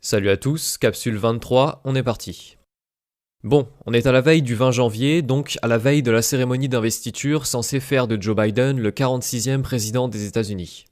Salut à tous, capsule 23, on est parti. Bon, on est à la veille du 20 janvier, donc à la veille de la cérémonie d'investiture censée faire de Joe Biden le 46e président des États-Unis.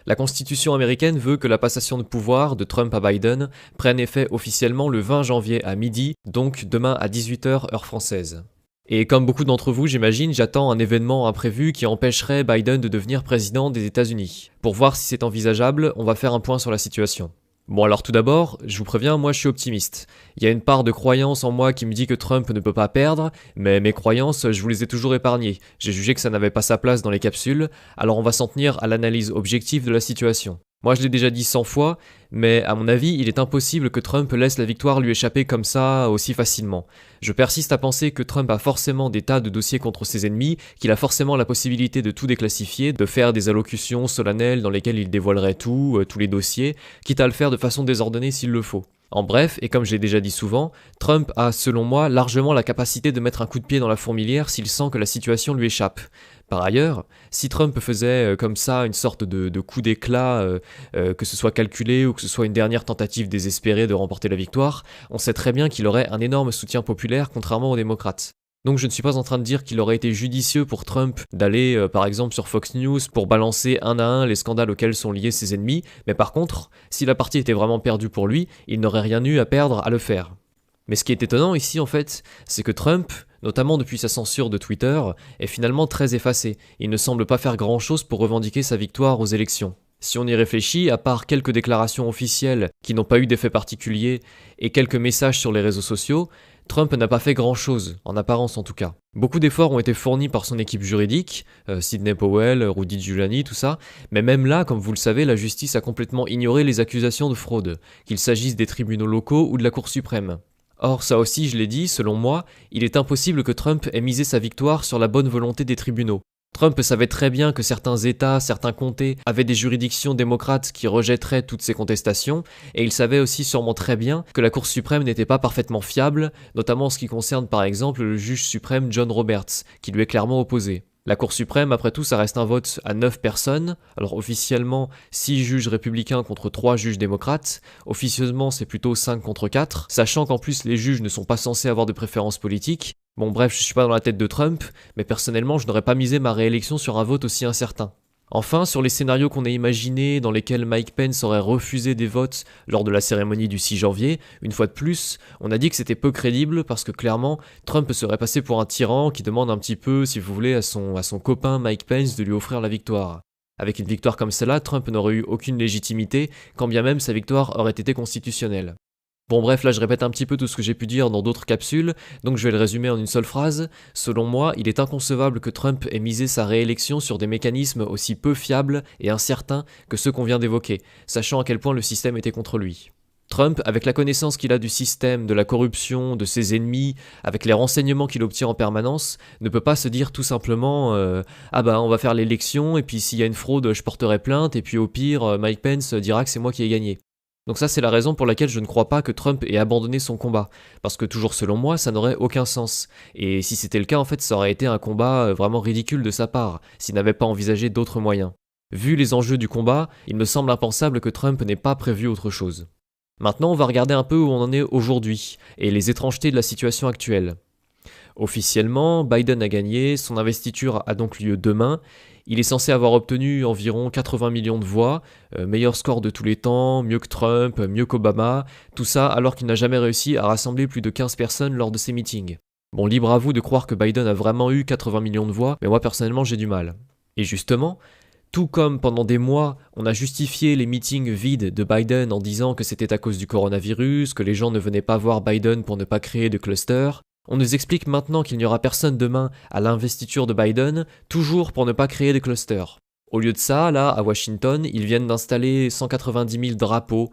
La Constitution américaine veut que la passation de pouvoir de Trump à Biden prenne effet officiellement le 20 janvier à midi, donc demain à 18h heure française. Et comme beaucoup d'entre vous, j'imagine, j'attends un événement imprévu qui empêcherait Biden de devenir président des États-Unis. Pour voir si c'est envisageable, on va faire un point sur la situation. Bon alors tout d'abord, je vous préviens, moi je suis optimiste. Il y a une part de croyance en moi qui me dit que Trump ne peut pas perdre, mais mes croyances, je vous les ai toujours épargnées. J'ai jugé que ça n'avait pas sa place dans les capsules, alors on va s'en tenir à l'analyse objective de la situation. Moi je l'ai déjà dit 100 fois, mais à mon avis, il est impossible que Trump laisse la victoire lui échapper comme ça, aussi facilement. Je persiste à penser que Trump a forcément des tas de dossiers contre ses ennemis, qu'il a forcément la possibilité de tout déclassifier, de faire des allocutions solennelles dans lesquelles il dévoilerait tout, tous les dossiers, quitte à le faire de façon désordonnée s'il le faut. En bref, et comme je l'ai déjà dit souvent, Trump a, selon moi, largement la capacité de mettre un coup de pied dans la fourmilière s'il sent que la situation lui échappe. Par ailleurs, si Trump faisait comme ça une sorte de coup d'éclat, que ce soit calculé ou que ce soit une dernière tentative désespérée de remporter la victoire, on sait très bien qu'il aurait un énorme soutien populaire contrairement aux démocrates. Donc je ne suis pas en train de dire qu'il aurait été judicieux pour Trump d'aller par exemple sur Fox News pour balancer un à un les scandales auxquels sont liés ses ennemis, mais par contre, si la partie était vraiment perdue pour lui, il n'aurait rien eu à perdre à le faire. Mais ce qui est étonnant ici en fait, c'est que Trump, notamment depuis sa censure de Twitter, est finalement très effacé. Il ne semble pas faire grand chose pour revendiquer sa victoire aux élections. Si on y réfléchit, à part quelques déclarations officielles qui n'ont pas eu d'effet particulier et quelques messages sur les réseaux sociaux, Trump n'a pas fait grand-chose, en apparence en tout cas. Beaucoup d'efforts ont été fournis par son équipe juridique, Sidney Powell, Rudy Giuliani, tout ça, mais même là, comme vous le savez, la justice a complètement ignoré les accusations de fraude, qu'il s'agisse des tribunaux locaux ou de la Cour suprême. Or, ça aussi, je l'ai dit, selon moi, il est impossible que Trump ait misé sa victoire sur la bonne volonté des tribunaux. Trump savait très bien que certains États, certains comtés avaient des juridictions démocrates qui rejetteraient toutes ces contestations, et il savait aussi sûrement très bien que la Cour suprême n'était pas parfaitement fiable, notamment en ce qui concerne par exemple le juge suprême John Roberts, qui lui est clairement opposé. La Cour suprême, après tout, ça reste un vote à 9 personnes, alors officiellement 6 juges républicains contre 3 juges démocrates, officieusement c'est plutôt 5 contre 4, sachant qu'en plus les juges ne sont pas censés avoir de préférence politique. Bon bref, je suis pas dans la tête de Trump, mais personnellement je n'aurais pas misé ma réélection sur un vote aussi incertain. Enfin, sur les scénarios qu'on a imaginés dans lesquels Mike Pence aurait refusé des votes lors de la cérémonie du 6 janvier, une fois de plus, on a dit que c'était peu crédible parce que clairement, Trump serait passé pour un tyran qui demande un petit peu, si vous voulez, à son copain Mike Pence de lui offrir la victoire. Avec une victoire comme celle-là, Trump n'aurait eu aucune légitimité, quand bien même sa victoire aurait été constitutionnelle. Bon bref, là je répète un petit peu tout ce que j'ai pu dire dans d'autres capsules, donc je vais le résumer en une seule phrase. Selon moi, il est inconcevable que Trump ait misé sa réélection sur des mécanismes aussi peu fiables et incertains que ceux qu'on vient d'évoquer, sachant à quel point le système était contre lui. Trump, avec la connaissance qu'il a du système, de la corruption, de ses ennemis, avec les renseignements qu'il obtient en permanence, ne peut pas se dire tout simplement ah bah on va faire l'élection et puis s'il y a une fraude je porterai plainte et puis au pire Mike Pence dira que c'est moi qui ai gagné. Donc ça c'est la raison pour laquelle je ne crois pas que Trump ait abandonné son combat, parce que toujours selon moi ça n'aurait aucun sens, et si c'était le cas en fait ça aurait été un combat vraiment ridicule de sa part, s'il n'avait pas envisagé d'autres moyens. Vu les enjeux du combat, il me semble impensable que Trump n'ait pas prévu autre chose. Maintenant on va regarder un peu où on en est aujourd'hui, et les étrangetés de la situation actuelle. Officiellement, Biden a gagné, son investiture a donc lieu demain. Il est censé avoir obtenu environ 80 millions de voix, meilleur score de tous les temps, mieux que Trump, mieux qu'Obama, tout ça alors qu'il n'a jamais réussi à rassembler plus de 15 personnes lors de ses meetings. Bon, libre à vous de croire que Biden a vraiment eu 80 millions de voix, mais moi personnellement j'ai du mal. Et justement, tout comme pendant des mois, on a justifié les meetings vides de Biden en disant que c'était à cause du coronavirus, que les gens ne venaient pas voir Biden pour ne pas créer de cluster, on nous explique maintenant qu'il n'y aura personne demain à l'investiture de Biden, toujours pour ne pas créer des clusters. Au lieu de ça, là, à Washington, ils viennent d'installer 190 000 drapeaux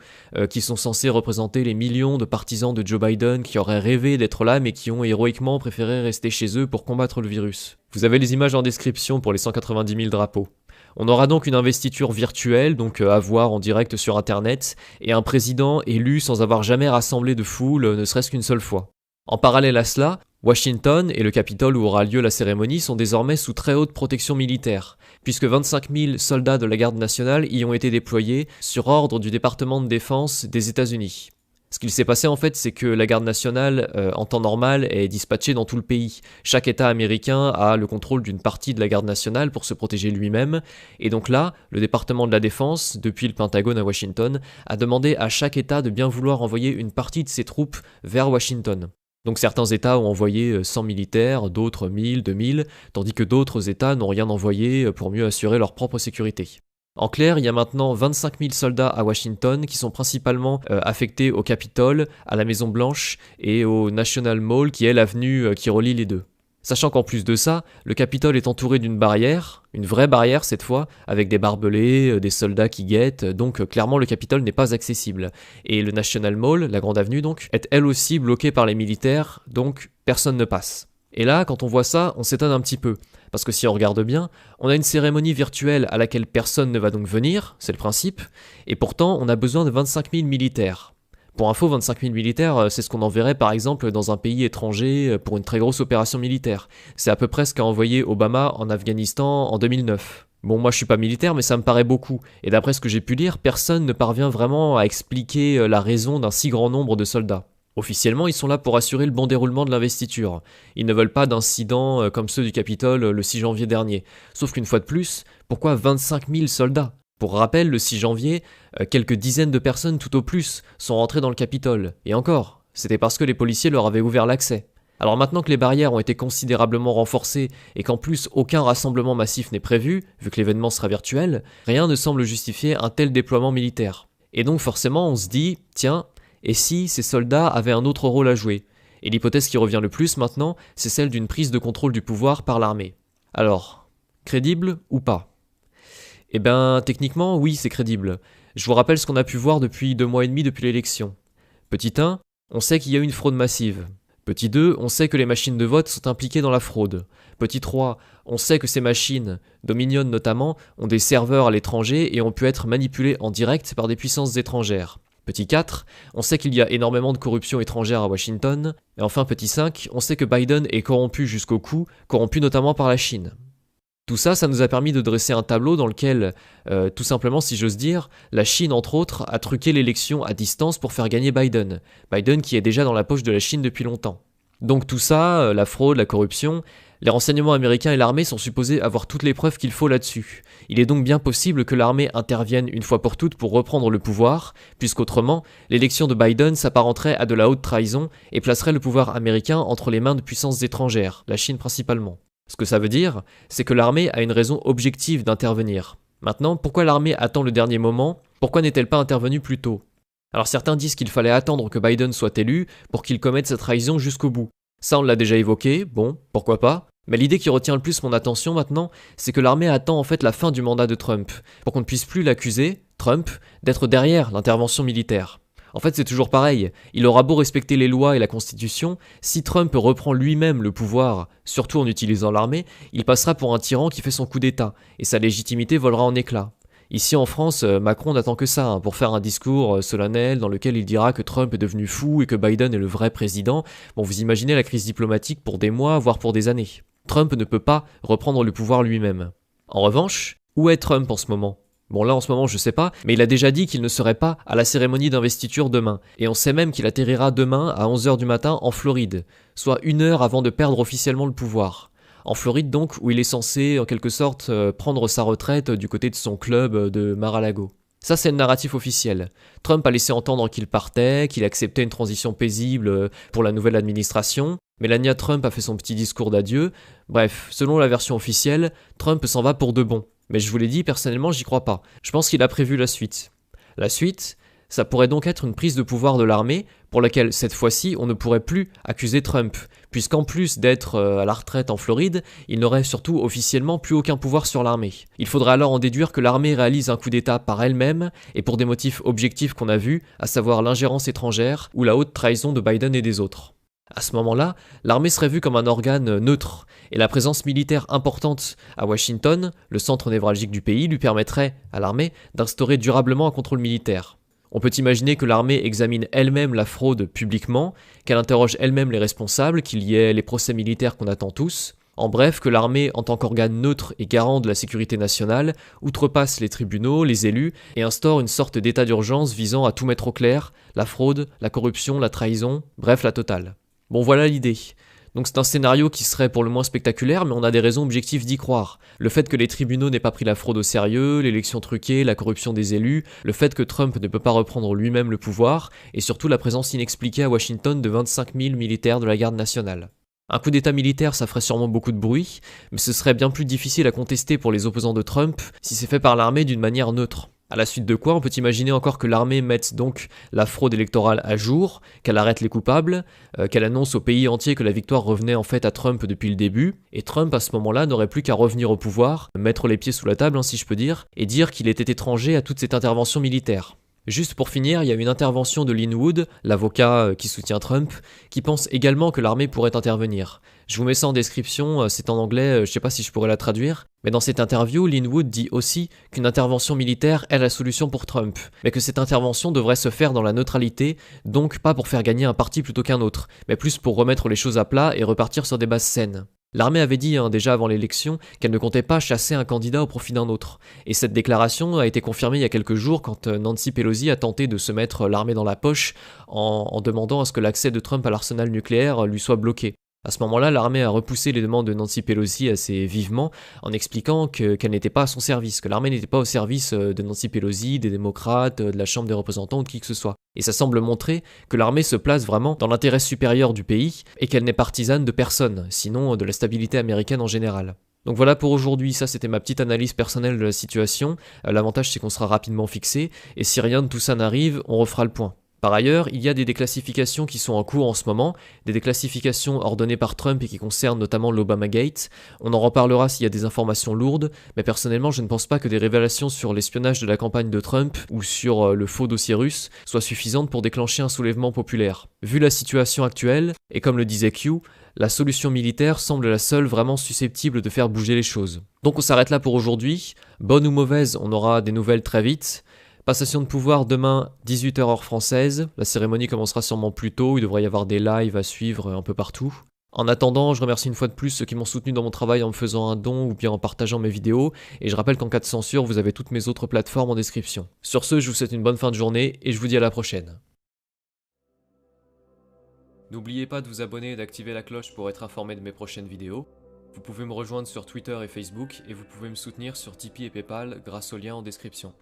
qui sont censés représenter les millions de partisans de Joe Biden qui auraient rêvé d'être là mais qui ont héroïquement préféré rester chez eux pour combattre le virus. Vous avez les images en description pour les 190 000 drapeaux. On aura donc une investiture virtuelle, donc à voir en direct sur internet, et un président élu sans avoir jamais rassemblé de foule, ne serait-ce qu'une seule fois. En parallèle à cela, Washington et le Capitole où aura lieu la cérémonie sont désormais sous très haute protection militaire, puisque 25 000 soldats de la garde nationale y ont été déployés sur ordre du département de défense des États-Unis. Ce qu'il s'est passé en fait, c'est que la garde nationale, en temps normal, est dispatchée dans tout le pays. Chaque État américain a le contrôle d'une partie de la garde nationale pour se protéger lui-même. Et donc là, le département de la défense, depuis le Pentagone à Washington, a demandé à chaque État de bien vouloir envoyer une partie de ses troupes vers Washington. Donc certains États ont envoyé 100 militaires, d'autres 1000, 2000, tandis que d'autres États n'ont rien envoyé pour mieux assurer leur propre sécurité. En clair, il y a maintenant 25 000 soldats à Washington qui sont principalement affectés au Capitole, à la Maison Blanche et au National Mall qui est l'avenue qui relie les deux. Sachant qu'en plus de ça, le Capitole est entouré d'une barrière, une vraie barrière cette fois, avec des barbelés, des soldats qui guettent, donc clairement le Capitole n'est pas accessible. Et le National Mall, la grande avenue donc, est elle aussi bloquée par les militaires, donc personne ne passe. Et là, quand on voit ça, on s'étonne un petit peu. Parce que si on regarde bien, on a une cérémonie virtuelle à laquelle personne ne va donc venir, c'est le principe, et pourtant on a besoin de 25 000 militaires. Pour info, 25 000 militaires, c'est ce qu'on enverrait par exemple dans un pays étranger pour une très grosse opération militaire. C'est à peu près ce qu'a envoyé Obama en Afghanistan en 2009. Bon, moi je suis pas militaire, mais ça me paraît beaucoup. Et d'après ce que j'ai pu lire, personne ne parvient vraiment à expliquer la raison d'un si grand nombre de soldats. Officiellement, ils sont là pour assurer le bon déroulement de l'investiture. Ils ne veulent pas d'incidents comme ceux du Capitole le 6 janvier dernier. Sauf qu'une fois de plus, pourquoi 25 000 soldats ? Pour rappel, le 6 janvier, quelques dizaines de personnes tout au plus sont rentrées dans le Capitole. Et encore, c'était parce que les policiers leur avaient ouvert l'accès. Alors maintenant que les barrières ont été considérablement renforcées et qu'en plus aucun rassemblement massif n'est prévu, vu que l'événement sera virtuel, rien ne semble justifier un tel déploiement militaire. Et donc forcément on se dit, tiens, et si ces soldats avaient un autre rôle à jouer ? Et l'hypothèse qui revient le plus maintenant, c'est celle d'une prise de contrôle du pouvoir par l'armée. Alors, crédible ou pas ? Eh ben, techniquement, oui, c'est crédible. Je vous rappelle ce qu'on a pu voir depuis 2 mois et demi depuis l'élection. Petit 1, on sait qu'il y a eu une fraude massive. Petit 2, on sait que les machines de vote sont impliquées dans la fraude. Petit 3, on sait que ces machines, Dominion notamment, ont des serveurs à l'étranger et ont pu être manipulées en direct par des puissances étrangères. Petit 4, on sait qu'il y a énormément de corruption étrangère à Washington. Et enfin petit 5, on sait que Biden est corrompu jusqu'au cou, corrompu notamment par la Chine. Tout ça, ça nous a permis de dresser un tableau dans lequel, tout simplement si j'ose dire, la Chine entre autres a truqué l'élection à distance pour faire gagner Biden. Biden qui est déjà dans la poche de la Chine depuis longtemps. Donc tout ça, la fraude, la corruption, les renseignements américains et l'armée sont supposés avoir toutes les preuves qu'il faut là-dessus. Il est donc bien possible que l'armée intervienne une fois pour toutes pour reprendre le pouvoir, puisqu'autrement, l'élection de Biden s'apparenterait à de la haute trahison et placerait le pouvoir américain entre les mains de puissances étrangères, la Chine principalement. Ce que ça veut dire, c'est que l'armée a une raison objective d'intervenir. Maintenant, pourquoi l'armée attend le dernier moment ? Pourquoi n'est-elle pas intervenue plus tôt ? Alors certains disent qu'il fallait attendre que Biden soit élu pour qu'il commette sa trahison jusqu'au bout. Ça on l'a déjà évoqué, bon, pourquoi pas ? Mais l'idée qui retient le plus mon attention maintenant, c'est que l'armée attend en fait la fin du mandat de Trump, pour qu'on ne puisse plus l'accuser, Trump, d'être derrière l'intervention militaire. En fait, c'est toujours pareil. Il aura beau respecter les lois et la Constitution, si Trump reprend lui-même le pouvoir, surtout en utilisant l'armée, il passera pour un tyran qui fait son coup d'État, et sa légitimité volera en éclats. Ici en France, Macron n'attend que ça, pour faire un discours solennel dans lequel il dira que Trump est devenu fou et que Biden est le vrai président. Bon, vous imaginez la crise diplomatique pour des mois, voire pour des années. Trump ne peut pas reprendre le pouvoir lui-même. En revanche, où est Trump en ce moment ? Bon là en ce moment je sais pas, mais il a déjà dit qu'il ne serait pas à la cérémonie d'investiture demain. Et on sait même qu'il atterrira demain à 11h du matin en Floride, soit 1 heure avant de perdre officiellement le pouvoir. En Floride donc, où il est censé en quelque sorte prendre sa retraite du côté de son club de Mar-a-Lago. Ça c'est le narratif officiel. Trump a laissé entendre qu'il partait, qu'il acceptait une transition paisible pour la nouvelle administration. Melania Trump a fait son petit discours d'adieu. Bref, selon la version officielle, Trump s'en va pour de bon. Mais je vous l'ai dit, personnellement, j'y crois pas. Je pense qu'il a prévu la suite. La suite, ça pourrait donc être une prise de pouvoir de l'armée, pour laquelle, cette fois-ci, on ne pourrait plus accuser Trump, puisqu'en plus d'être à la retraite en Floride, il n'aurait surtout officiellement plus aucun pouvoir sur l'armée. Il faudrait alors en déduire que l'armée réalise un coup d'État par elle-même, et pour des motifs objectifs qu'on a vus, à savoir l'ingérence étrangère ou la haute trahison de Biden et des autres. À ce moment-là, l'armée serait vue comme un organe neutre, et la présence militaire importante à Washington, le centre névralgique du pays, lui permettrait, à l'armée, d'instaurer durablement un contrôle militaire. On peut imaginer que l'armée examine elle-même la fraude publiquement, qu'elle interroge elle-même les responsables, qu'il y ait les procès militaires qu'on attend tous. En bref, que l'armée, en tant qu'organe neutre et garant de la sécurité nationale, outrepasse les tribunaux, les élus, et instaure une sorte d'état d'urgence visant à tout mettre au clair, la fraude, la corruption, la trahison, bref la totale. Bon voilà l'idée. Donc c'est un scénario qui serait pour le moins spectaculaire, mais on a des raisons objectives d'y croire. Le fait que les tribunaux n'aient pas pris la fraude au sérieux, l'élection truquée, la corruption des élus, le fait que Trump ne peut pas reprendre lui-même le pouvoir, et surtout la présence inexpliquée à Washington de 25 000 militaires de la garde nationale. Un coup d'état militaire, ça ferait sûrement beaucoup de bruit, mais ce serait bien plus difficile à contester pour les opposants de Trump si c'est fait par l'armée d'une manière neutre. À la suite de quoi, on peut imaginer encore que l'armée mette donc la fraude électorale à jour, qu'elle arrête les coupables, qu'elle annonce au pays entier que la victoire revenait en fait à Trump depuis le début, et Trump à ce moment-là n'aurait plus qu'à revenir au pouvoir, mettre les pieds sous la table si je peux dire, et dire qu'il était étranger à toute cette intervention militaire. Juste pour finir, il y a une intervention de Lin Wood, l'avocat qui soutient Trump, qui pense également que l'armée pourrait intervenir. Je vous mets ça en description, c'est en anglais, je sais pas si je pourrais la traduire, mais dans cette interview, Lin Wood dit aussi qu'une intervention militaire est la solution pour Trump, mais que cette intervention devrait se faire dans la neutralité, donc pas pour faire gagner un parti plutôt qu'un autre, mais plus pour remettre les choses à plat et repartir sur des bases saines. L'armée avait dit déjà avant l'élection qu'elle ne comptait pas chasser un candidat au profit d'un autre. Et cette déclaration a été confirmée il y a quelques jours quand Nancy Pelosi a tenté de se mettre l'armée dans la poche en demandant à ce que l'accès de Trump à l'arsenal nucléaire lui soit bloqué. À ce moment-là, l'armée a repoussé les demandes de Nancy Pelosi assez vivement en expliquant qu'elle n'était pas à son service, que l'armée n'était pas au service de Nancy Pelosi, des démocrates, de la Chambre des représentants ou de qui que ce soit. Et ça semble montrer que l'armée se place vraiment dans l'intérêt supérieur du pays et qu'elle n'est partisane de personne, sinon de la stabilité américaine en général. Donc voilà pour aujourd'hui, ça c'était ma petite analyse personnelle de la situation. L'avantage c'est qu'on sera rapidement fixé, et si rien de tout ça n'arrive, on refera le point. Par ailleurs, il y a des déclassifications qui sont en cours en ce moment, des déclassifications ordonnées par Trump et qui concernent notamment l'Obamagate. On en reparlera s'il y a des informations lourdes, mais personnellement je ne pense pas que des révélations sur l'espionnage de la campagne de Trump ou sur le faux dossier russe soient suffisantes pour déclencher un soulèvement populaire. Vu la situation actuelle, et comme le disait Q, la solution militaire semble la seule vraiment susceptible de faire bouger les choses. Donc on s'arrête là pour aujourd'hui. Bonne ou mauvaise, on aura des nouvelles très vite. Passation de pouvoir demain, 18h heure française. La cérémonie commencera sûrement plus tôt, il devrait y avoir des lives à suivre un peu partout. En attendant, je remercie une fois de plus ceux qui m'ont soutenu dans mon travail en me faisant un don ou bien en partageant mes vidéos, et je rappelle qu'en cas de censure, vous avez toutes mes autres plateformes en description. Sur ce, je vous souhaite une bonne fin de journée, et je vous dis à la prochaine. N'oubliez pas de vous abonner et d'activer la cloche pour être informé de mes prochaines vidéos. Vous pouvez me rejoindre sur Twitter et Facebook, et vous pouvez me soutenir sur Tipeee et Paypal grâce au lien en description.